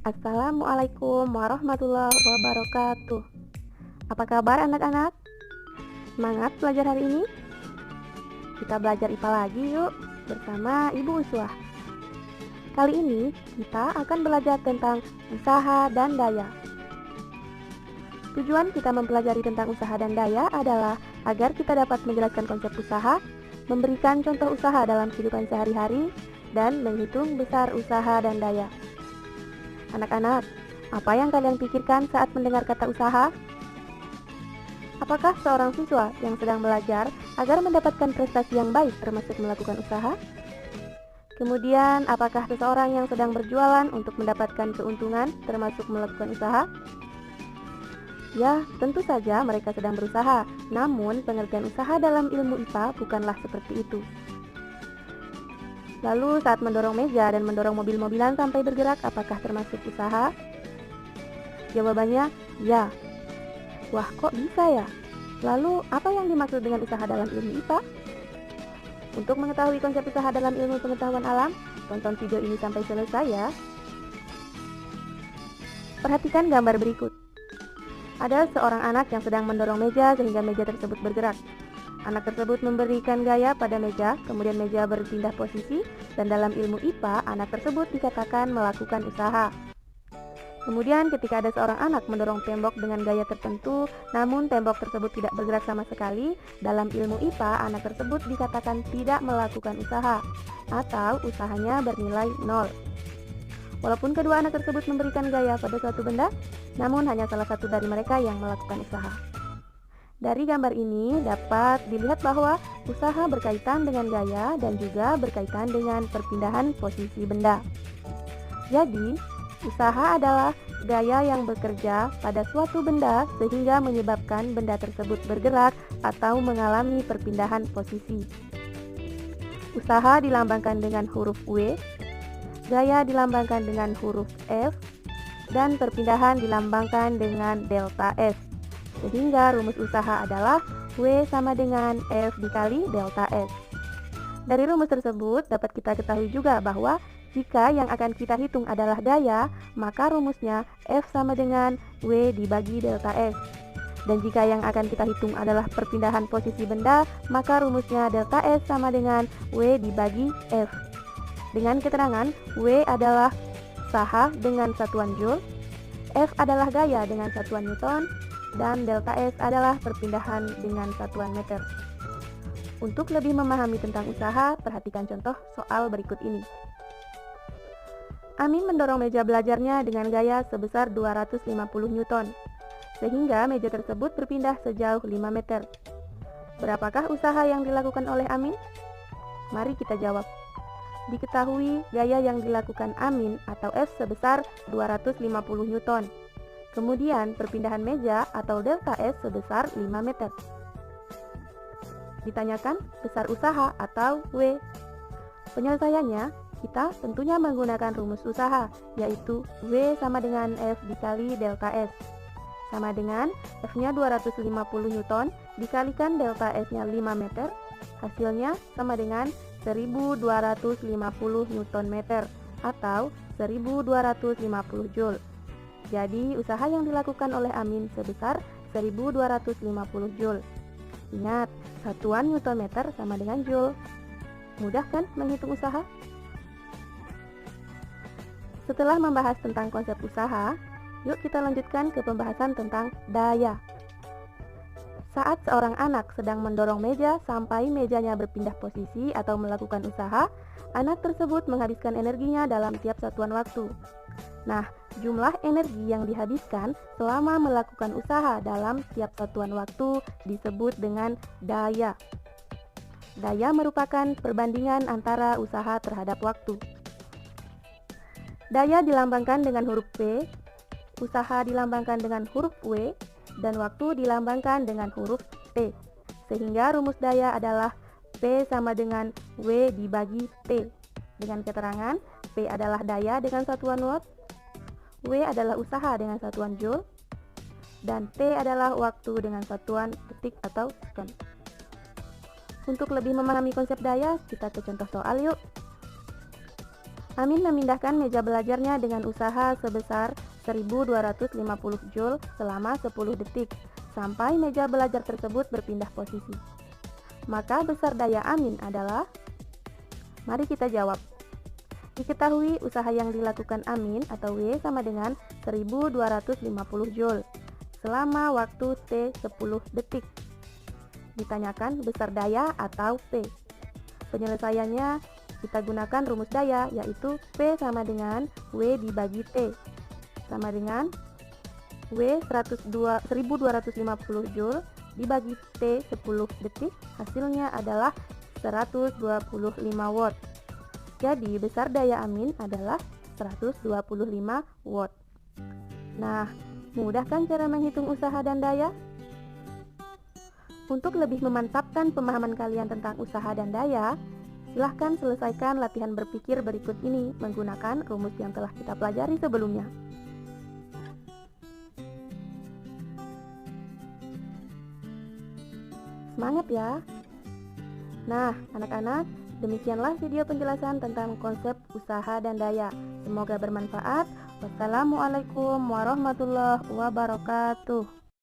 Assalamualaikum warahmatullahi wabarakatuh. Apa kabar anak-anak? Semangat belajar hari ini? Kita belajar IPA lagi yuk bersama Ibu Uswah. Kali ini kita akan belajar tentang usaha dan daya. Tujuan kita mempelajari tentang usaha dan daya adalah agar kita dapat menjelaskan konsep usaha, memberikan contoh usaha dalam kehidupan sehari-hari, dan menghitung besar usaha dan daya. Anak-anak, apa yang kalian pikirkan saat mendengar kata usaha? Apakah seorang siswa yang sedang belajar agar mendapatkan prestasi yang baik termasuk melakukan usaha? Kemudian, apakah seseorang yang sedang berjualan untuk mendapatkan keuntungan termasuk melakukan usaha? Ya, tentu saja mereka sedang berusaha, namun pengertian usaha dalam ilmu IPA bukanlah seperti itu. Lalu saat mendorong meja dan mendorong mobil-mobilan sampai bergerak, apakah termasuk usaha? Jawabannya, ya. Wah, kok bisa ya? Lalu, apa yang dimaksud dengan usaha dalam ilmu IPA? Untuk mengetahui konsep usaha dalam ilmu pengetahuan alam, tonton video ini sampai selesai ya. Perhatikan gambar berikut. Ada seorang anak yang sedang mendorong meja sehingga meja tersebut bergerak. Anak tersebut memberikan gaya pada meja, kemudian meja berpindah posisi, dan dalam ilmu IPA, anak tersebut dikatakan melakukan usaha. Kemudian ketika ada seorang anak mendorong tembok dengan gaya tertentu, namun tembok tersebut tidak bergerak sama sekali, dalam ilmu IPA, anak tersebut dikatakan tidak melakukan usaha, atau usahanya bernilai 0. Walaupun kedua anak tersebut memberikan gaya pada suatu benda, namun hanya salah satu dari mereka yang melakukan usaha. Dari gambar ini dapat dilihat bahwa usaha berkaitan dengan gaya dan juga berkaitan dengan perpindahan posisi benda. Jadi, usaha adalah gaya yang bekerja pada suatu benda sehingga menyebabkan benda tersebut bergerak atau mengalami perpindahan posisi. Usaha dilambangkan dengan huruf W, gaya dilambangkan dengan huruf F, dan perpindahan dilambangkan dengan delta S. Sehingga rumus usaha adalah W sama dengan F dikali delta S. Dari rumus tersebut dapat kita ketahui juga bahwa jika yang akan kita hitung adalah daya, maka rumusnya F sama dengan W dibagi delta S. Dan jika yang akan kita hitung adalah perpindahan posisi benda, maka rumusnya delta S sama dengan W dibagi F. Dengan keterangan, W adalah usaha dengan satuan Joule, F adalah gaya dengan satuan Newton, dan delta S adalah perpindahan dengan satuan meter. Untuk lebih memahami tentang usaha, perhatikan contoh soal berikut ini. Amin mendorong meja belajarnya dengan gaya sebesar 250 Newton, sehingga meja tersebut berpindah sejauh 5 meter. Berapakah usaha yang dilakukan oleh Amin? Mari kita jawab. Diketahui gaya yang dilakukan Amin atau F sebesar 250 Newton. Kemudian perpindahan meja atau delta S sebesar 5 meter. Ditanyakan besar usaha atau W. Penyelesaiannya, kita tentunya menggunakan rumus usaha, yaitu W sama dengan F dikali delta S. Sama dengan F-nya 250 Newton dikalikan delta S-nya 5 meter, hasilnya sama dengan 1250 Newton meter atau 1250 Joule. Jadi usaha yang dilakukan oleh Amin sebesar 1250 Joule. Ingat, satuan Newton meter sama dengan Joule. Mudah kan menghitung usaha? Setelah membahas tentang konsep usaha, yuk kita lanjutkan ke pembahasan tentang daya. Saat seorang anak sedang mendorong meja sampai mejanya berpindah posisi atau melakukan usaha, anak tersebut menghabiskan energinya dalam tiap satuan waktu. Nah, jumlah energi yang dihabiskan selama melakukan usaha dalam tiap satuan waktu disebut dengan daya. Daya merupakan perbandingan antara usaha terhadap waktu. Daya dilambangkan dengan huruf P, usaha dilambangkan dengan huruf W, dan waktu dilambangkan dengan huruf T. Sehingga rumus daya adalah P sama dengan W dibagi T. Dengan keterangan, P adalah daya dengan satuan watt, W adalah usaha dengan satuan Joule, dan T adalah waktu dengan satuan detik atau second. Untuk lebih memahami konsep daya, kita ke contoh soal yuk. Amin memindahkan meja belajarnya dengan usaha sebesar 1250 joule selama 10 detik sampai meja belajar tersebut berpindah posisi. Maka besar daya Amin adalah? Mari kita jawab. Diketahui usaha yang dilakukan Amin atau W sama dengan 1250 joule selama waktu T 10 detik. Ditanyakan besar daya atau P. Penyelesaiannya kita gunakan rumus daya, yaitu P sama dengan W dibagi T, sama dengan W 1250 joule dibagi T 10 detik, hasilnya adalah 125 watt. Jadi besar daya Amin adalah 125 watt. Nah, mudah kan cara menghitung usaha dan daya? Untuk lebih memantapkan pemahaman kalian tentang usaha dan daya, silahkan selesaikan latihan berpikir berikut ini menggunakan rumus yang telah kita pelajari sebelumnya. Semangat ya! Nah, anak-anak, demikianlah video penjelasan tentang konsep usaha dan daya. Semoga bermanfaat. Wassalamualaikum warahmatullahi wabarakatuh.